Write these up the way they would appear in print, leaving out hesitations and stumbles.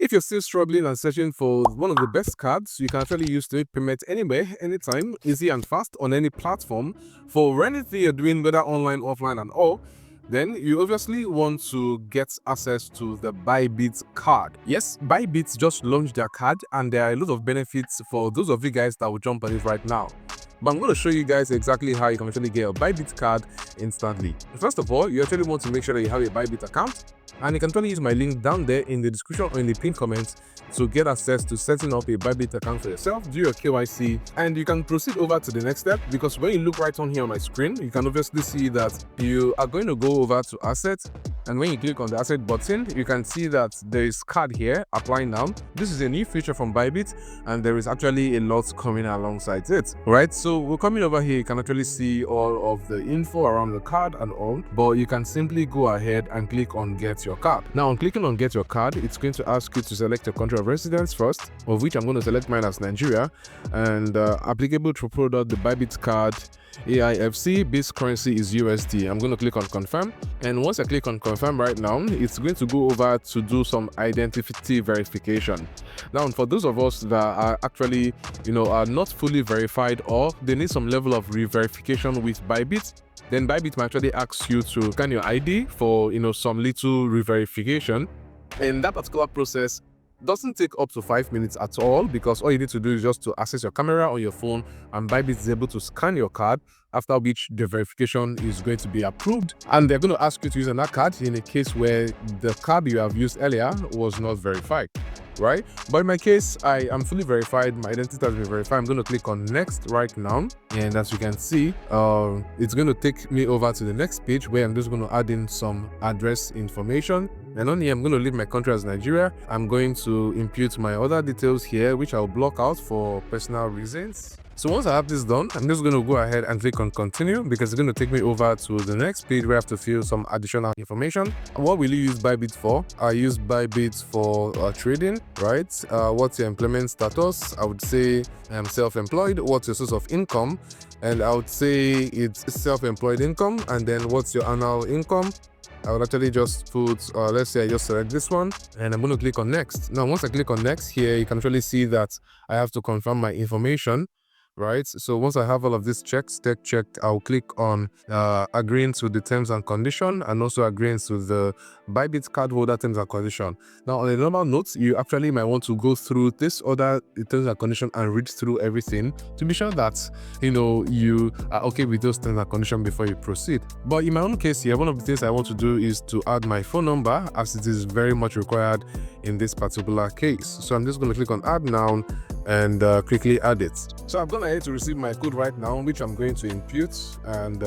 If you're still struggling and searching for one of the best cards you can actually use to make payment anywhere, anytime, easy and fast on any platform for anything you're doing, whether online, offline and all, then you obviously want to get access to the Bybit card. Yes, Bybit just launched their card and there are a lot of benefits for those of you guys that will jump on it right now. But I'm going to show you guys exactly how you can actually get a Bybit card instantly. First of all, you actually want to make sure that you have a Bybit account, and you can actually use my link down there in the description or in the pinned comments to get access to setting up a Bybit account for yourself, do your KYC, and you can proceed over to the next step. Because when you look right on here on my screen, you can obviously see that you are going to go over to assets, and when you click on the asset button, you can see that there is card here, apply now. This is a new feature from Bybit, and there is actually a lot coming alongside it. Right, so we're coming over here, you can actually see all of the info around the card and all, but you can simply go ahead and click on get your card. Now on clicking on get your card, it's going to ask you to select a country of residence first, of which I'm going to select mine as Nigeria, and applicable to product, the Bybit card AIFC, base currency is USD. I'm going to click on confirm, and once I click on confirm right now, it's going to go over to do some identity verification. Now for those of us that are actually are not fully verified, or they need some level of re-verification with Bybit, then Bybit might actually ask you to scan your ID for some little re-verification, and that particular process doesn't take up to 5 minutes at all, because all you need to do is just to access your camera on your phone, and Bybit is able to scan your card, after which the verification is going to be approved, and they're going to ask you to use another card in a case where the card you have used earlier was not verified. Right, but in my case, I am fully verified, my identity has been verified. I'm going to click on next right now, and as you can see, it's going to take me over to the next page where I'm just going to add in some address information, and on here I'm going to leave my country as Nigeria. I'm going to impute my other details here, which I'll block out for personal reasons. So once I have this done, I'm just going to go ahead and click on continue, because it's going to take me over to the next page where I have to fill some additional information. What will you use Bybit for? I use Bybit for trading, right? What's your employment status? I would say I'm self-employed. What's your source of income? And I would say it's self-employed income. And then what's your annual income? I would actually just put, let's say I just select this one, and I'm going to click on next. Now, once I click on next here, you can actually see that I have to confirm my information. Right, so once I have all of these checked, I'll click on agreeing to the terms and condition, and also agreeing to the Bybit cardholder terms and condition. Now on a normal note, you actually might want to go through this other terms and condition and read through everything to be sure that you are okay with those terms and conditions before you proceed. But in my own case here, one of the things I want to do is to add my phone number, as it is very much required in this particular case. So I'm just going to click on add now and quickly add it. So I've gone ahead to receive my code right now, which I'm going to impute, and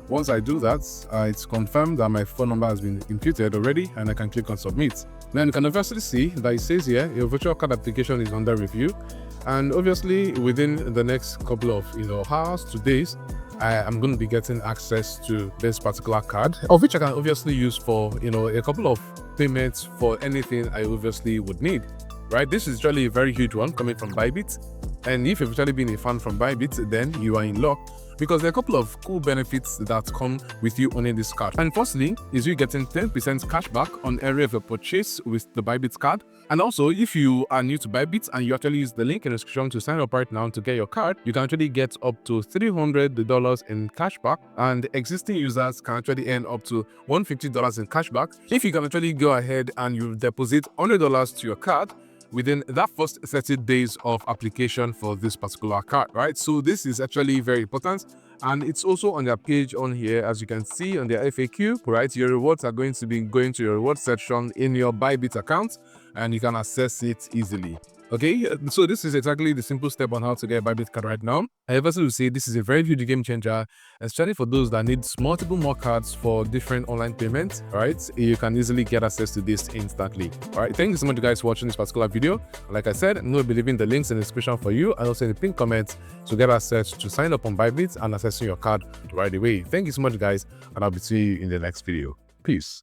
once I do that, it's confirmed that my phone number has been imputed already, and I can click on submit. Then you can obviously see that it says here your virtual card application is under review, and obviously within the next couple of hours to days, I am going to be getting access to this particular card, of which I can obviously use for a couple of payments for anything I obviously would need. Right, this is actually a very huge one coming from Bybit, and if you've actually been a fan from Bybit, then you are in luck, because there are a couple of cool benefits that come with you owning this card. And firstly is you getting 10% cashback on every of your purchase with the Bybit card. And also, if you are new to Bybit and you actually use the link in the description to sign up right now to get your card, you can actually get up to $300 in cashback, and existing users can actually earn up to $150 in cashback if you can actually go ahead and you deposit $100 to your card within that first 30 days of application for this particular card. Right, so this is actually very important, and it's also on their page on here, as you can see on their FAQ. Right, your rewards are going to be going to your reward section in your Bybit account, and you can access it easily. Okay, so this is exactly the simple step on how to get a Bybit card right now. I obviously will say this is a very huge game changer, especially for those that need multiple more cards for different online payments. Right, you can easily get access to this instantly. All right, thank you so much guys for watching this particular video. Like I said, I'm going to be leaving the links in the description for you, and also in the pinned comments to get access to sign up on Bybit and accessing your card right away. Thank you so much guys, and I'll be seeing you in the next video. Peace.